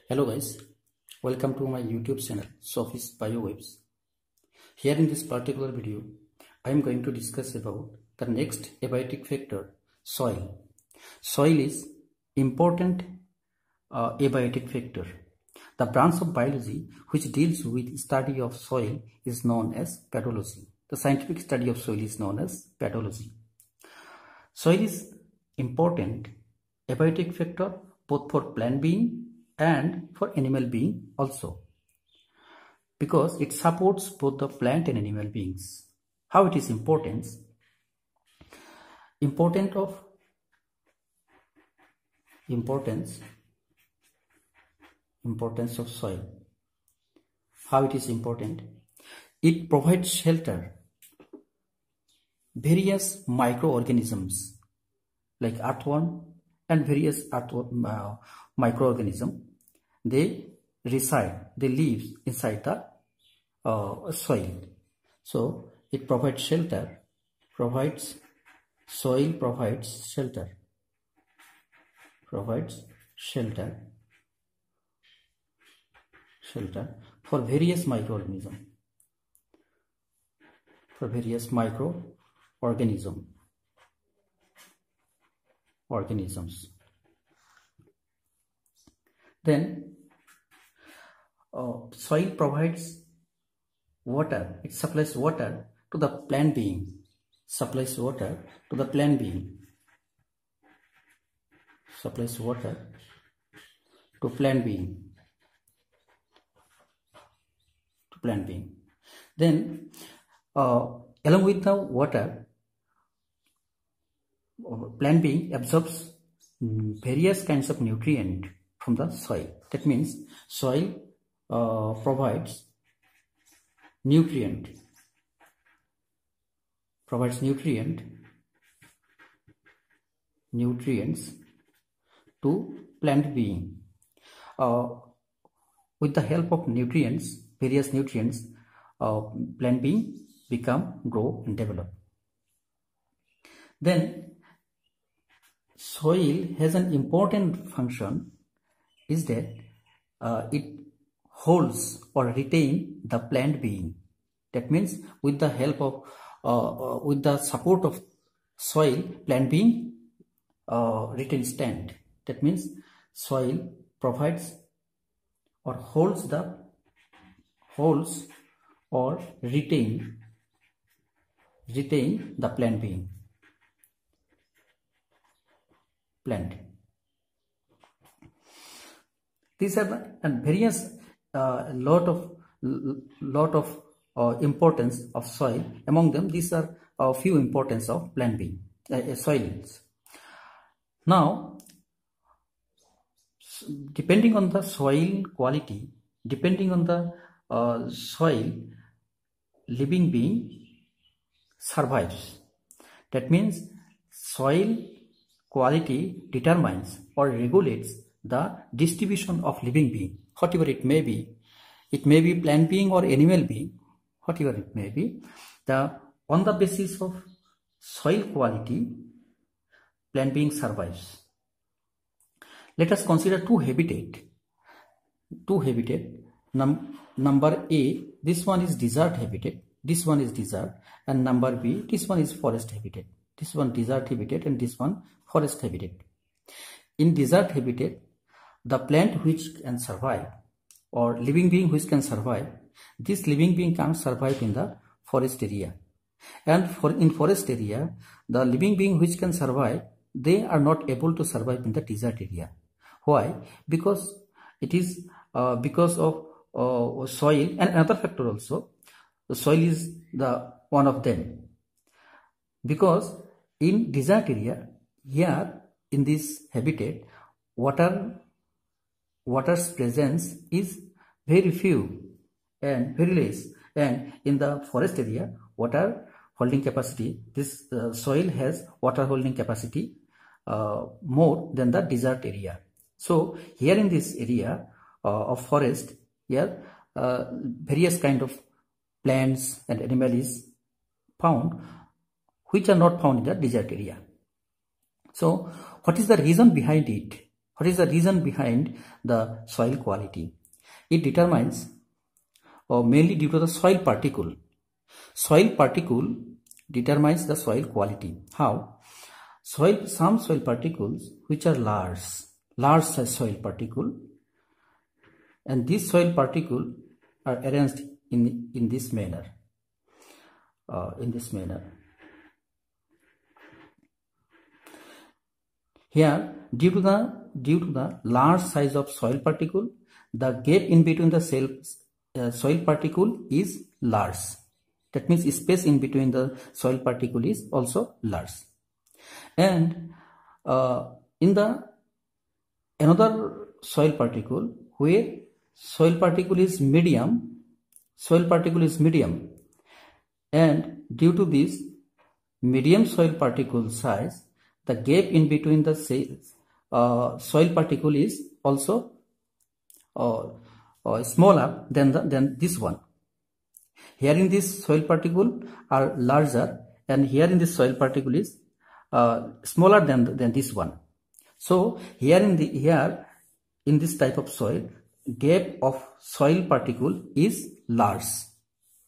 Hello guys, welcome to my YouTube channel Sophie's BioWebs. Here in this particular video, I am going to discuss about the next abiotic factor, soil. Soil is important abiotic factor. The branch of biology which deals with study of soil is known as pedology. The scientific study of soil is known as pedology. Soil is important abiotic factor both for plant being and for animal being also, because it supports both the plant and animal beings. How it is important? Importance of soil. How it is important? It provides shelter. Various microorganisms like earthworm and various microorganisms, they live inside the soil. So it provides shelter, provides shelter for various microorganisms. Then soil provides water. It supplies water to the plant being. Supplies water to plant being. Then along with the water, plant being absorbs various kinds of nutrient from the soil. That means soil provides nutrients to plant being. With the help of various nutrients, plant being grow and develop. Then soil has an important function, is that it holds or retain the plant being. That means with the help of with the support of soil, plant being retain stand. That means soil provides or holds or retain the plant being. These are various lot of importance of soil. Among them, these are a few importance of plant being, soils. Now, depending on the soil quality, depending on the soil, living being survives. That means soil quality determines or regulates the distribution of living being, whatever it may be. It may be plant being or animal being, whatever it may be. On the basis of soil quality, plant being survives. Let us consider two habitat. Number A, this one is desert habitat, this one is desert, and number B, this one is forest habitat. This one desert habitat and this one forest habitat. In desert habitat, the plant which can survive or living being which can survive, this living being can survive in the forest area. And in forest area, the living being which can survive, they are not able to survive in the desert area. Why? Because it is because of soil, and another factor also. The soil is the one of them. Because in desert area, here in this habitat, water's presence is very few and very less, and in the forest area, water holding capacity, this soil has water holding capacity more than the desert area. So here in this area of forest, here various kind of plants and animal is found which are not found in the desert area. So what is the reason behind it? What is the reason behind the soil quality? It determines mainly due to the soil particle. Soil particle determines the soil quality. How? Some soil particles which are large size soil particle, and these soil particles are arranged in this manner. Here, due to the large size of soil particle, the gap in between the soil particle is large. That means space in between the soil particle is also large. And in the another soil particle, where soil particle is medium, and due to this medium soil particle size, the gap in between the soil particle is also smaller than this one. Here in this soil particle are larger, and here in this soil particle is smaller than this one. So here in this type of soil, gap of soil particle is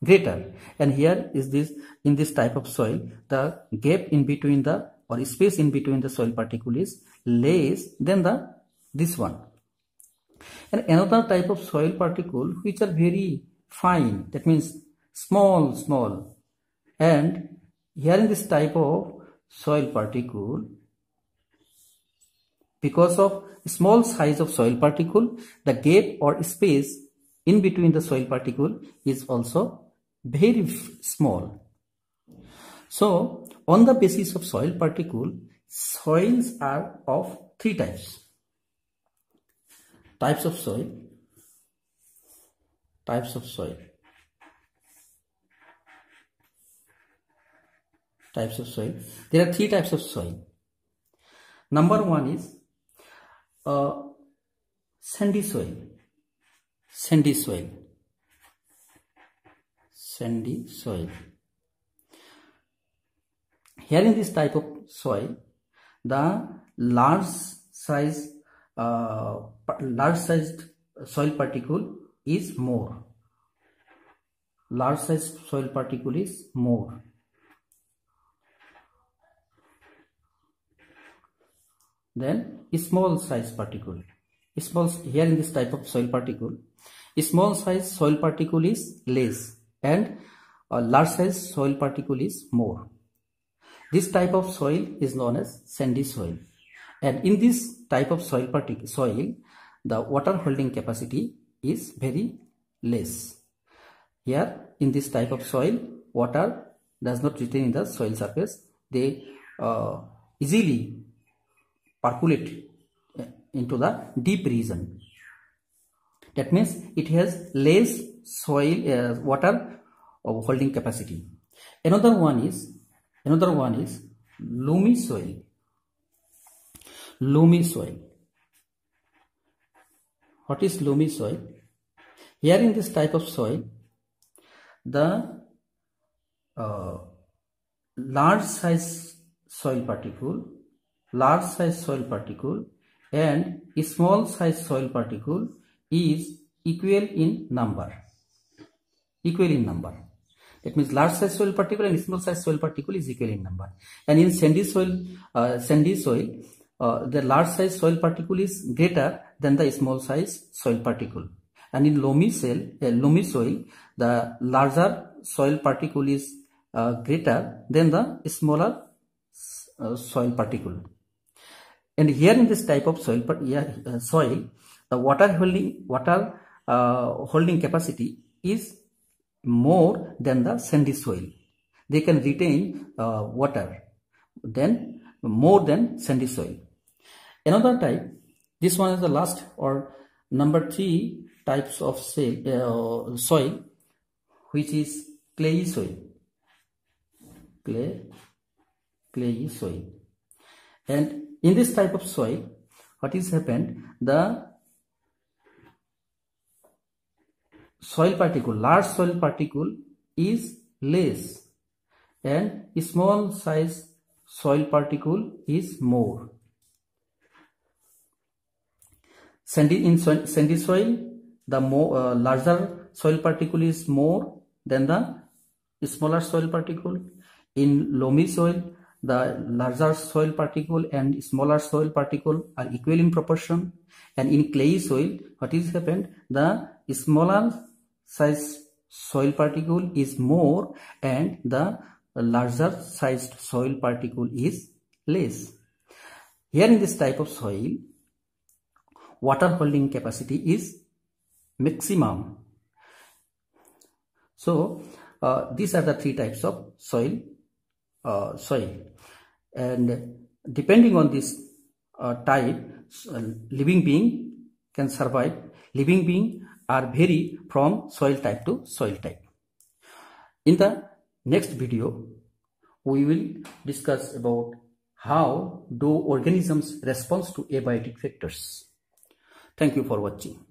greater, and here is in this type of soil, the gap in between or space in between the soil particle is less than this one. And another type of soil particle which are very fine, that means small, and here in this type of soil particle, because of small size of soil particle, the gap or space in between the soil particle is also very small. So on the basis of soil particle, soils are of three types. Types of soil. There are three types of soil. Number one is sandy soil. Here in this type of soil, the large sized soil particle is more. Then small size particle. Here in this type of soil particle, small size soil particle is less, and large size soil particle is more. This type of soil is known as sandy soil, and in this type of soil, the water holding capacity is very less. Here in this type of soil, water does not retain in the soil surface. They easily percolate into the deep region. That means it has less soil water holding capacity. Another one is loamy soil. What is loamy soil? Here in this type of soil, the large size soil particle and small size soil particle is equal in number. That means large size soil particle and small size soil particle is equal in number. And in sandy soil, the large size soil particle is greater than the small size soil particle. And in loamy soil, the larger soil particle is greater than the smaller soil particle. And here in this type of soil, the water holding capacity is more than the sandy soil. They can retain water more than sandy soil. Another type, this one is the last or number 3 types of soil, which is clayey soil. Clayey soil. And in this type of soil, what is happened? The large soil particle is less, and small size soil particle is more. sandy soil, the larger soil particle is more than the smaller soil particle. In loamy soil, the larger soil particle and smaller soil particle are equal in proportion. And in clay soil, what is happened? The smaller size soil particle is more and the larger sized soil particle is less. Here in this type of soil, water holding capacity is maximum. So these are the three types of soil. And depending on this type, living being can survive. Living being are vary from soil type to soil type. In the next video, we will discuss about how do organisms respond to abiotic factors. Thank you for watching.